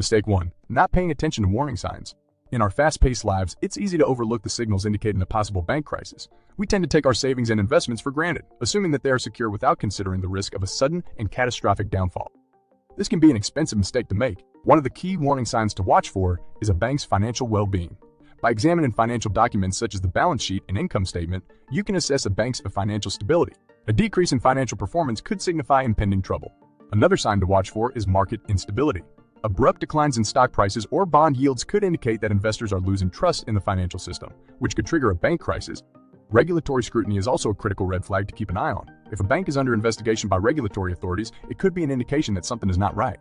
Mistake 1. Not paying attention to warning signs. In our fast-paced lives, it's easy to overlook the signals indicating a possible bank crisis. We tend to take our savings and investments for granted, assuming that they are secure without considering the risk of a sudden and catastrophic downfall. This can be an expensive mistake to make. One of the key warning signs to watch for is a bank's financial well-being. By examining financial documents such as the balance sheet and income statement, you can assess a bank's financial stability. A decrease in financial performance could signify impending trouble. Another sign to watch for is market instability. Abrupt declines in stock prices or bond yields could indicate that investors are losing trust in the financial system, which could trigger a bank crisis. Regulatory scrutiny is also a critical red flag to keep an eye on. If a bank is under investigation by regulatory authorities, it could be an indication that something is not right.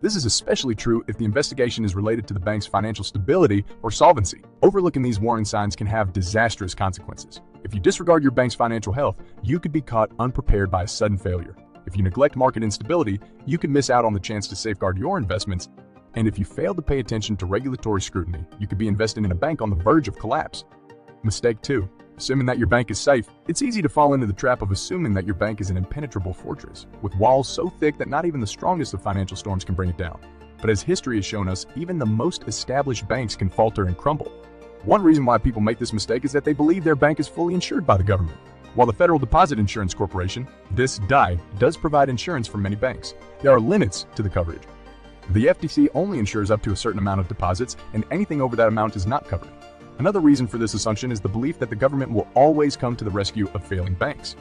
This is especially true if the investigation is related to the bank's financial stability or solvency. Overlooking these warning signs can have disastrous consequences. If you disregard your bank's financial health, you could be caught unprepared by a sudden failure. If you neglect market instability, you could miss out on the chance to safeguard your investments. And if you fail to pay attention to regulatory scrutiny, you could be investing in a bank on the verge of collapse. Mistake 2. Assuming that your bank is safe. It's easy to fall into the trap of assuming that your bank is an impenetrable fortress, with walls so thick that not even the strongest of financial storms can bring it down. But as history has shown us, even the most established banks can falter and crumble. One reason why people make this mistake is that they believe their bank is fully insured by the government. While the Federal Deposit Insurance Corporation, this DI, does provide insurance for many banks, there are limits to the coverage. The FDIC only insures up to a certain amount of deposits, and anything over that amount is not covered. Another reason for this assumption is the belief that the government will always come to the rescue of failing banks.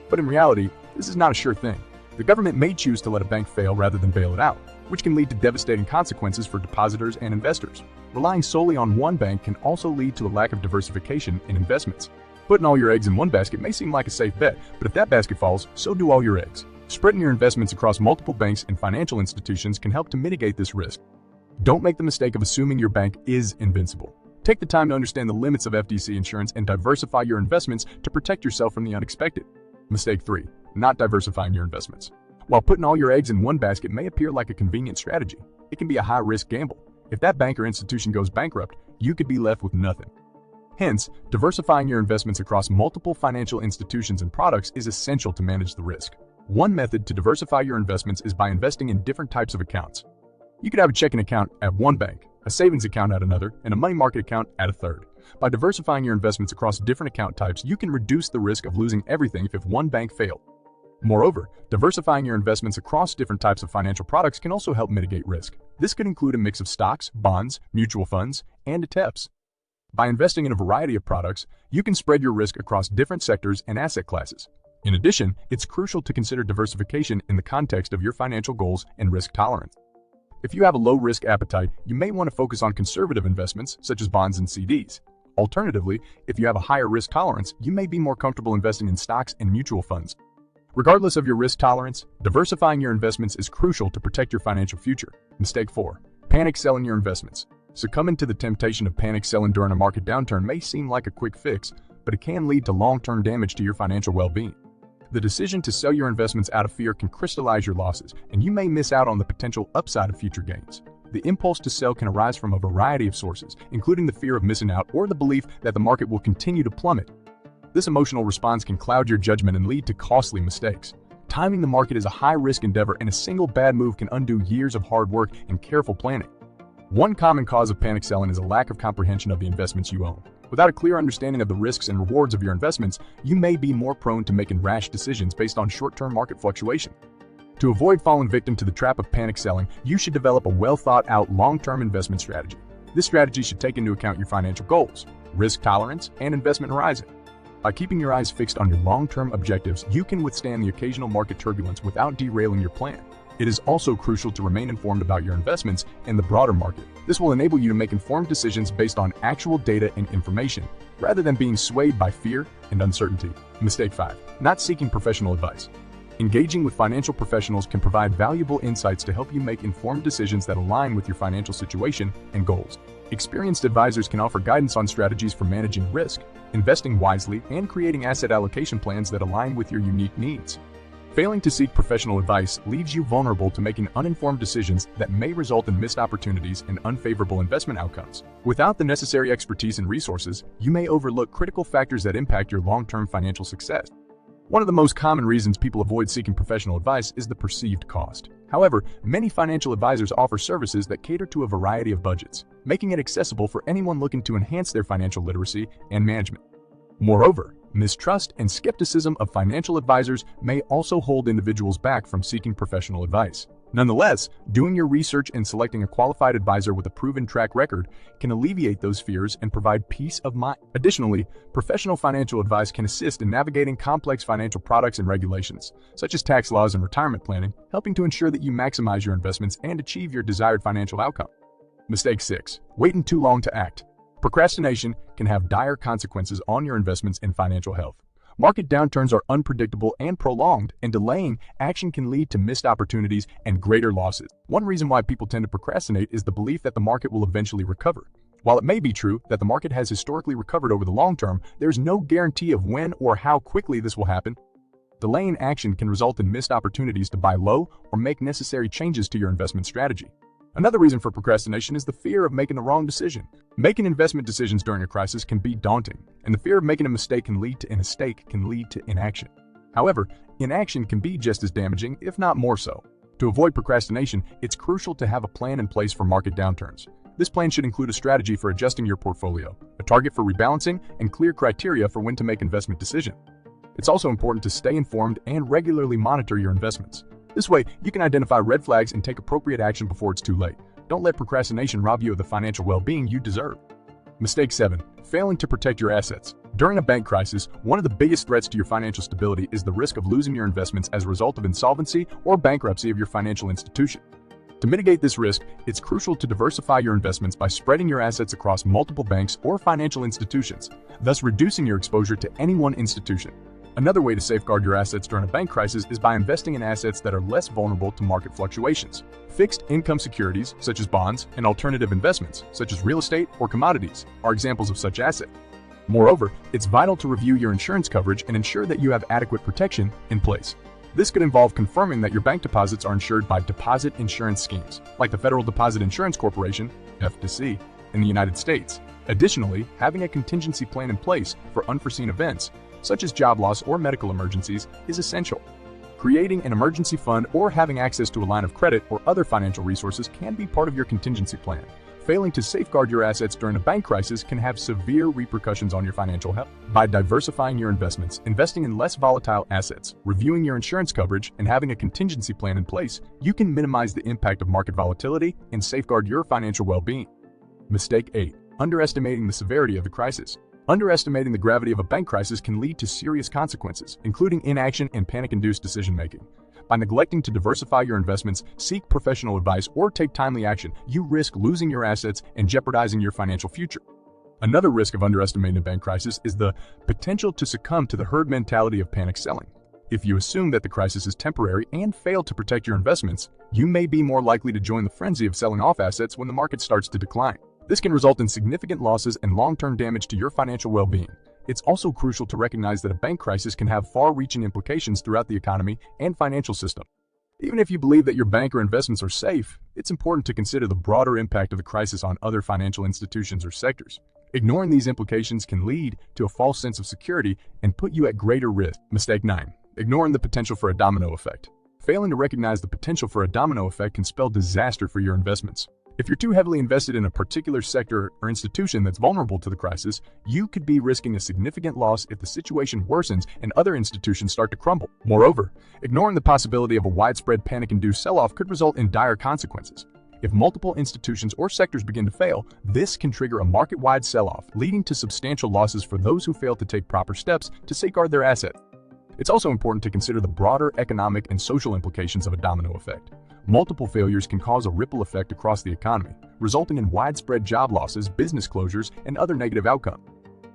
But in reality, this is not a sure thing. The government may choose to let a bank fail rather than bail it out, which can lead to devastating consequences for depositors and investors. Relying solely on one bank can also lead to a lack of diversification in investments. Putting all your eggs in one basket may seem like a safe bet, but if that basket falls, so do all your eggs. Spreading your investments across multiple banks and financial institutions can help to mitigate this risk. Don't make the mistake of assuming your bank is invincible. Take the time to understand the limits of FDIC insurance and diversify your investments to protect yourself from the unexpected. Mistake 3. Not diversifying your investments. While putting all your eggs in one basket may appear like a convenient strategy, it can be a high-risk gamble. If that bank or institution goes bankrupt, you could be left with nothing. Hence, diversifying your investments across multiple financial institutions and products is essential to manage the risk. One method to diversify your investments is by investing in different types of accounts. You could have a checking account at one bank, a savings account at another, and a money market account at a third. By diversifying your investments across different account types, you can reduce the risk of losing everything if one bank failed. Moreover, diversifying your investments across different types of financial products can also help mitigate risk. This could include a mix of stocks, bonds, mutual funds, and ETFs. By investing in a variety of products, you can spread your risk across different sectors and asset classes. In addition, it's crucial to consider diversification in the context of your financial goals and risk tolerance. If you have a low-risk appetite, you may want to focus on conservative investments, such as bonds and CDs. Alternatively, if you have a higher risk tolerance, you may be more comfortable investing in stocks and mutual funds. Regardless of your risk tolerance, diversifying your investments is crucial to protect your financial future. Mistake 4. Panic selling your investments. Succumbing to the temptation of panic selling during a market downturn may seem like a quick fix, but it can lead to long-term damage to your financial well-being. The decision to sell your investments out of fear can crystallize your losses, and you may miss out on the potential upside of future gains. The impulse to sell can arise from a variety of sources, including the fear of missing out or the belief that the market will continue to plummet. This emotional response can cloud your judgment and lead to costly mistakes. Timing the market is a high-risk endeavor, and a single bad move can undo years of hard work and careful planning. One common cause of panic selling is a lack of comprehension of the investments you own. Without a clear understanding of the risks and rewards of your investments, you may be more prone to making rash decisions based on short-term market fluctuation. To avoid falling victim to the trap of panic selling, you should develop a well-thought-out long-term investment strategy. This strategy should take into account your financial goals, risk tolerance, and investment horizon. By keeping your eyes fixed on your long-term objectives, you can withstand the occasional market turbulence without derailing your plan. It is also crucial to remain informed about your investments and the broader market. This will enable you to make informed decisions based on actual data and information, rather than being swayed by fear and uncertainty. Mistake 5. Not seeking professional advice. Engaging with financial professionals can provide valuable insights to help you make informed decisions that align with your financial situation and goals. Experienced advisors can offer guidance on strategies for managing risk, investing wisely, and creating asset allocation plans that align with your unique needs. Failing to seek professional advice leaves you vulnerable to making uninformed decisions that may result in missed opportunities and unfavorable investment outcomes. Without the necessary expertise and resources, you may overlook critical factors that impact your long-term financial success. One of the most common reasons people avoid seeking professional advice is the perceived cost. However, many financial advisors offer services that cater to a variety of budgets, making it accessible for anyone looking to enhance their financial literacy and management. Moreover, mistrust and skepticism of financial advisors may also hold individuals back from seeking professional advice. Nonetheless, doing your research and selecting a qualified advisor with a proven track record can alleviate those fears and provide peace of mind. Additionally, professional financial advice can assist in navigating complex financial products and regulations, such as tax laws and retirement planning, helping to ensure that you maximize your investments and achieve your desired financial outcome. Mistake 6. Waiting too long to act. Procrastination can have dire consequences on your investments and financial health. Market downturns are unpredictable and prolonged, and delaying action can lead to missed opportunities and greater losses. One reason why people tend to procrastinate is the belief that the market will eventually recover. While it may be true that the market has historically recovered over the long term, there is no guarantee of when or how quickly this will happen. Delaying action can result in missed opportunities to buy low or make necessary changes to your investment strategy. Another reason for procrastination is the fear of making the wrong decision. Making investment decisions during a crisis can be daunting, and the fear of making a mistake can lead to inaction. However, inaction can be just as damaging, if not more so. To avoid procrastination, it's crucial to have a plan in place for market downturns. This plan should include a strategy for adjusting your portfolio, a target for rebalancing, and clear criteria for when to make investment decisions. It's also important to stay informed and regularly monitor your investments. This way, you can identify red flags and take appropriate action before it's too late. Don't let procrastination rob you of the financial well-being you deserve. Mistake 7. Failing to protect your assets. During a bank crisis, one of the biggest threats to your financial stability is the risk of losing your investments as a result of insolvency or bankruptcy of your financial institution. To mitigate this risk, it's crucial to diversify your investments by spreading your assets across multiple banks or financial institutions, thus reducing your exposure to any one institution. Another way to safeguard your assets during a bank crisis is by investing in assets that are less vulnerable to market fluctuations. Fixed income securities, such as bonds, and alternative investments, such as real estate or commodities, are examples of such assets. Moreover, it's vital to review your insurance coverage and ensure that you have adequate protection in place. This could involve confirming that your bank deposits are insured by deposit insurance schemes, like the Federal Deposit Insurance Corporation, FDIC, in the United States. Additionally, having a contingency plan in place for unforeseen events, such as job loss or medical emergencies, is essential. Creating an emergency fund or having access to a line of credit or other financial resources can be part of your contingency plan. Failing to safeguard your assets during a bank crisis can have severe repercussions on your financial health. By diversifying your investments, investing in less volatile assets, reviewing your insurance coverage, and having a contingency plan in place, you can minimize the impact of market volatility and safeguard your financial well-being. Mistake 8. Underestimating the severity of the crisis. Underestimating the gravity of a bank crisis can lead to serious consequences, including inaction and panic-induced decision-making. By neglecting to diversify your investments, seek professional advice, or take timely action, you risk losing your assets and jeopardizing your financial future. Another risk of underestimating a bank crisis is the potential to succumb to the herd mentality of panic selling. If you assume that the crisis is temporary and fail to protect your investments, you may be more likely to join the frenzy of selling off assets when the market starts to decline. This can result in significant losses and long-term damage to your financial well-being. It's also crucial to recognize that a bank crisis can have far-reaching implications throughout the economy and financial system. Even if you believe that your bank or investments are safe, it's important to consider the broader impact of the crisis on other financial institutions or sectors. Ignoring these implications can lead to a false sense of security and put you at greater risk. Mistake 9. Ignoring the potential for a domino effect. Failing to recognize the potential for a domino effect can spell disaster for your investments. If you're too heavily invested in a particular sector or institution that's vulnerable to the crisis, you could be risking a significant loss if the situation worsens and other institutions start to crumble. Moreover, ignoring the possibility of a widespread panic-induced sell-off could result in dire consequences. If multiple institutions or sectors begin to fail, this can trigger a market-wide sell-off, leading to substantial losses for those who fail to take proper steps to safeguard their assets. It's also important to consider the broader economic and social implications of a domino effect. Multiple failures can cause a ripple effect across the economy, resulting in widespread job losses, business closures, and other negative outcomes.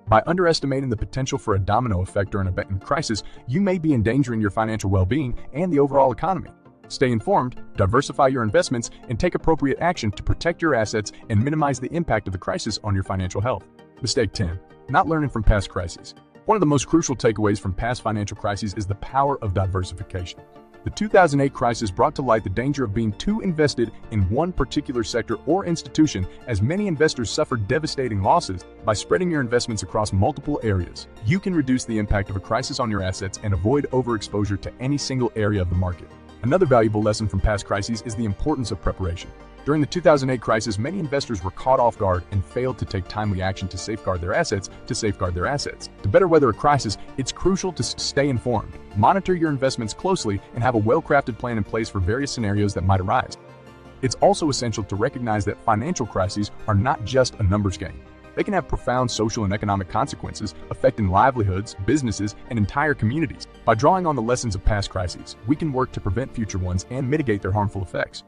By underestimating the potential for a domino effect during a banking crisis, you may be endangering your financial well-being and the overall economy. Stay informed, diversify your investments, and take appropriate action to protect your assets and minimize the impact of the crisis on your financial health. Mistake 10. Not learning from past crises. One of the most crucial takeaways from past financial crises is the power of diversification. The 2008 crisis brought to light the danger of being too invested in one particular sector or institution, as many investors suffered devastating losses. By spreading your investments across multiple areas, you can reduce the impact of a crisis on your assets and avoid overexposure to any single area of the market. Another valuable lesson from past crises is the importance of preparation. During the 2008 crisis, many investors were caught off guard and failed to take timely action to safeguard their assets. To better weather a crisis, it's crucial to stay informed, monitor your investments closely, and have a well-crafted plan in place for various scenarios that might arise. It's also essential to recognize that financial crises are not just a numbers game. They can have profound social and economic consequences, affecting livelihoods, businesses, and entire communities. By drawing on the lessons of past crises, we can work to prevent future ones and mitigate their harmful effects.